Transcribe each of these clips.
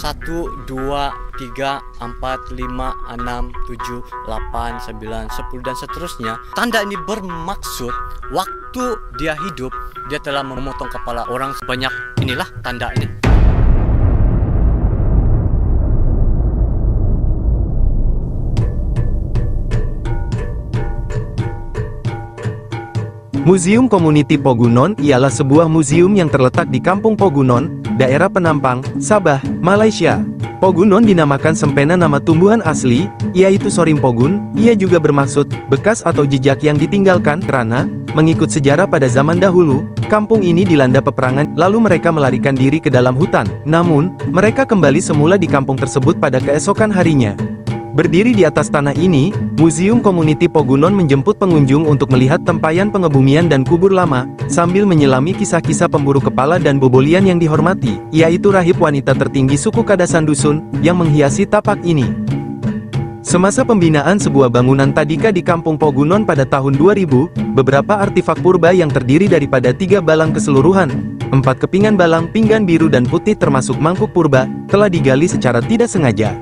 1, 2, 3, 4, 5, 6, 7, 8, 9, 10 dan seterusnya. Tanda ini bermaksud waktu dia hidup, dia telah memotong kepala orang sebanyak inilah tanda ini. Museum Community Pogunon ialah sebuah museum yang terletak di Kampung Pogunon, daerah Penampang, Sabah, Malaysia. Pogunon dinamakan sempena nama tumbuhan asli, yaitu Sorim Pogun. Ia juga bermaksud bekas atau jejak yang ditinggalkan karena mengikut sejarah pada zaman dahulu, kampung ini dilanda peperangan, lalu mereka melarikan diri ke dalam hutan. Namun, mereka kembali semula di kampung tersebut pada keesokan harinya. Berdiri di atas tanah ini, Museum Community Pogunon menjemput pengunjung untuk melihat tempayan pengebumian dan kubur lama, sambil menyelami kisah-kisah pemburu kepala dan bobolian yang dihormati, yaitu rahib wanita tertinggi suku Kadasan Dusun, yang menghiasi tapak ini. Semasa pembinaan sebuah bangunan tadika di Kampung Pogunon pada tahun 2000, beberapa artifak purba yang terdiri daripada 3 balang keseluruhan, 4 kepingan balang pinggan biru dan putih termasuk mangkuk purba, telah digali secara tidak sengaja.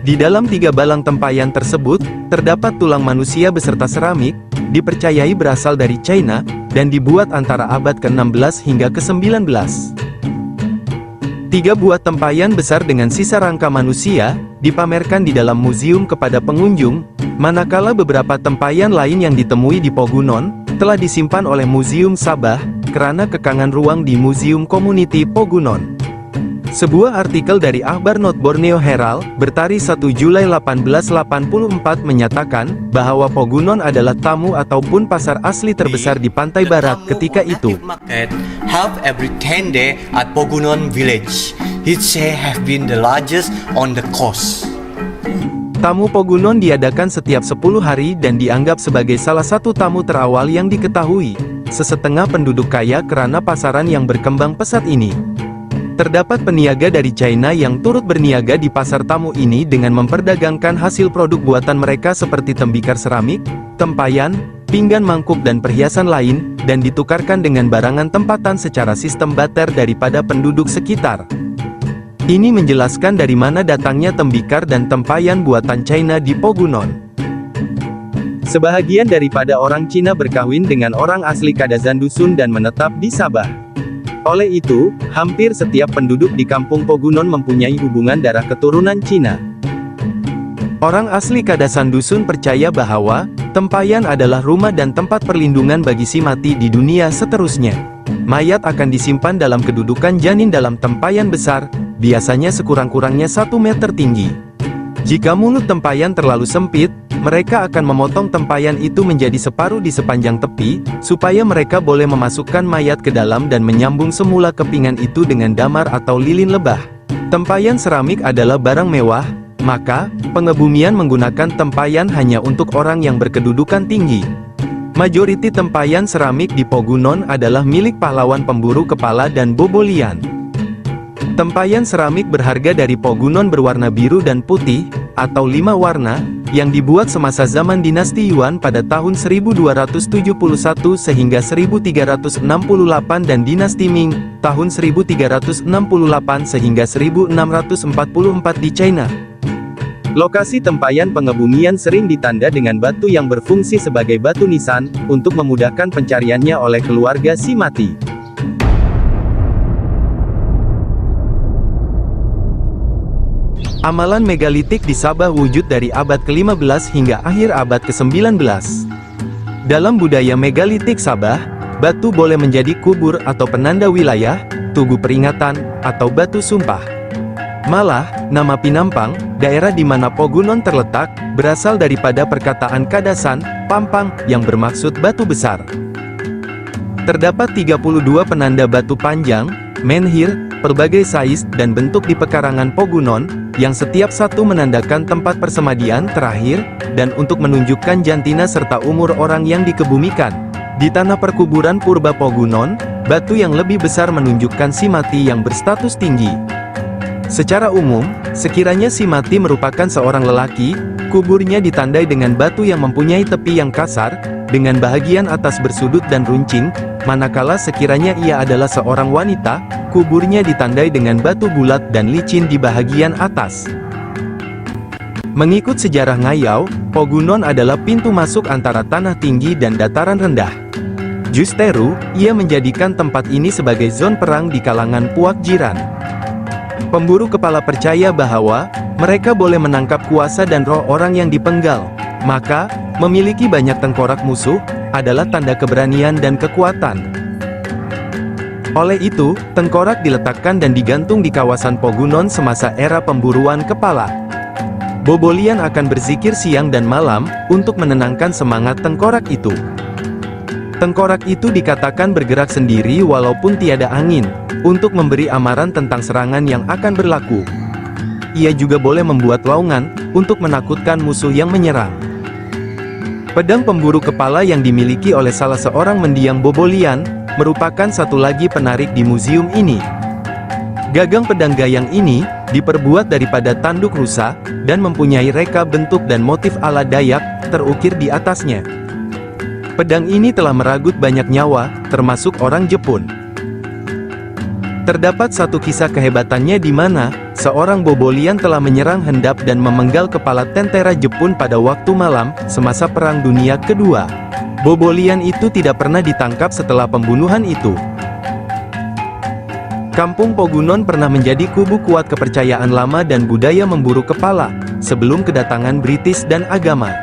Di dalam 3 balang tempayan tersebut, terdapat tulang manusia beserta seramik, dipercayai berasal dari China, dan dibuat antara abad ke-16 hingga ke-19. 3 buah tempayan besar dengan sisa rangka manusia, dipamerkan di dalam museum kepada pengunjung, manakala beberapa tempayan lain yang ditemui di Pogunon, telah disimpan oleh Museum Sabah, karena kekangan ruang di Museum Community Pogunon. Sebuah artikel dari Akhbar Not Borneo Herald, bertarikh 1 Julai 1884 menyatakan, bahwa Pogunon adalah tamu ataupun pasar asli terbesar di pantai barat ketika itu. Have every 10 day at Pogunon village. It say have been the largest on the coast. Tamu Pogunon diadakan setiap 10 hari dan dianggap sebagai salah satu tamu terawal yang diketahui. Sesetengah penduduk kaya karena pasaran yang berkembang pesat ini. Terdapat peniaga dari China yang turut berniaga di pasar tamu ini dengan memperdagangkan hasil produk buatan mereka seperti tembikar seramik, tempayan, pinggan mangkuk dan perhiasan lain, dan ditukarkan dengan barangan tempatan secara sistem barter daripada penduduk sekitar. Ini menjelaskan dari mana datangnya tembikar dan tempayan buatan China di Pogunon. Sebahagian daripada orang Cina berkawin dengan orang asli Kadasan Dusun dan menetap di Sabah. Oleh itu, hampir setiap penduduk di Kampung Pogunon mempunyai hubungan darah keturunan Cina. Orang asli Kadasan Dusun percaya bahwa tempayan adalah rumah dan tempat perlindungan bagi si mati di dunia seterusnya. Mayat akan disimpan dalam kedudukan janin dalam tempayan besar, biasanya sekurang-kurangnya 1 meter tinggi. Jika mulut tempayan terlalu sempit, mereka akan memotong tempayan itu menjadi separuh di sepanjang tepi, supaya mereka boleh memasukkan mayat ke dalam dan menyambung semula kepingan itu dengan damar atau lilin lebah. Tempayan seramik adalah barang mewah, maka pengebumian menggunakan tempayan hanya untuk orang yang berkedudukan tinggi. Majoriti tempayan seramik di Pogunon adalah milik pahlawan pemburu kepala dan bobolian. Tempayan seramik berharga dari Pogunon berwarna biru dan putih, atau 5 warna, yang dibuat semasa zaman dinasti Yuan pada tahun 1271 sehingga 1368 dan dinasti Ming, tahun 1368 sehingga 1644 di China. Lokasi tempayan pengebumian sering ditanda dengan batu yang berfungsi sebagai batu nisan, untuk memudahkan pencariannya oleh keluarga si mati. Amalan megalitik di Sabah wujud dari abad ke-15 hingga akhir abad ke-19. Dalam budaya megalitik Sabah, batu boleh menjadi kubur atau penanda wilayah, tugu peringatan, atau batu sumpah. Malah, nama Pinampang, daerah di mana Pogunon terletak, berasal daripada perkataan Kadasan, Pampang, yang bermaksud batu besar. Terdapat 32 penanda batu panjang, menhir, berbagai saiz dan bentuk di pekarangan Pogunon, yang setiap satu menandakan tempat persemadian terakhir, dan untuk menunjukkan jantina serta umur orang yang dikebumikan. Di tanah perkuburan purba Pogunon, batu yang lebih besar menunjukkan si mati yang berstatus tinggi. Secara umum, sekiranya si mati merupakan seorang lelaki, kuburnya ditandai dengan batu yang mempunyai tepi yang kasar, dengan bahagian atas bersudut dan runcing, manakala sekiranya ia adalah seorang wanita, kuburnya ditandai dengan batu bulat dan licin di bagian atas. Mengikut sejarah Ngayau, Pogunon adalah pintu masuk antara tanah tinggi dan dataran rendah. Justeru, ia menjadikan tempat ini sebagai zon perang di kalangan puak jiran. Pemburu kepala percaya bahwa mereka boleh menangkap kuasa dan roh orang yang dipenggal. Maka, memiliki banyak tengkorak musuh adalah tanda keberanian dan kekuatan. Oleh itu, tengkorak diletakkan dan digantung di kawasan Pogunon semasa era pemburuan kepala. Bobolian akan berzikir siang dan malam untuk menenangkan semangat tengkorak itu. Tengkorak itu dikatakan bergerak sendiri walaupun tiada angin, untuk memberi amaran tentang serangan yang akan berlaku. Ia juga boleh membuat laungan, untuk menakutkan musuh yang menyerang. Pedang pemburu kepala yang dimiliki oleh salah seorang mendiang Bobolian, merupakan satu lagi penarik di museum ini. Gagang pedang gayang ini, diperbuat daripada tanduk rusa, dan mempunyai reka bentuk dan motif ala Dayak, terukir di atasnya. Pedang ini telah meragut banyak nyawa, termasuk orang Jepun. Terdapat satu kisah kehebatannya di mana seorang Bobolian telah menyerang hendap dan memenggal kepala tentara Jepun pada waktu malam semasa Perang Dunia Kedua. Bobolian itu tidak pernah ditangkap setelah pembunuhan itu. Kampung Pogunon pernah menjadi kubu kuat kepercayaan lama dan budaya memburu kepala sebelum kedatangan British dan agama.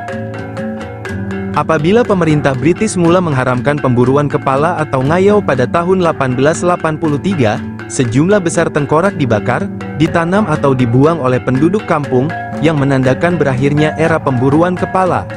Apabila pemerintah British mula mengharamkan pemburuan kepala atau ngayau pada tahun 1883, sejumlah besar tengkorak dibakar, ditanam atau dibuang oleh penduduk kampung, yang menandakan berakhirnya era pemburuan kepala.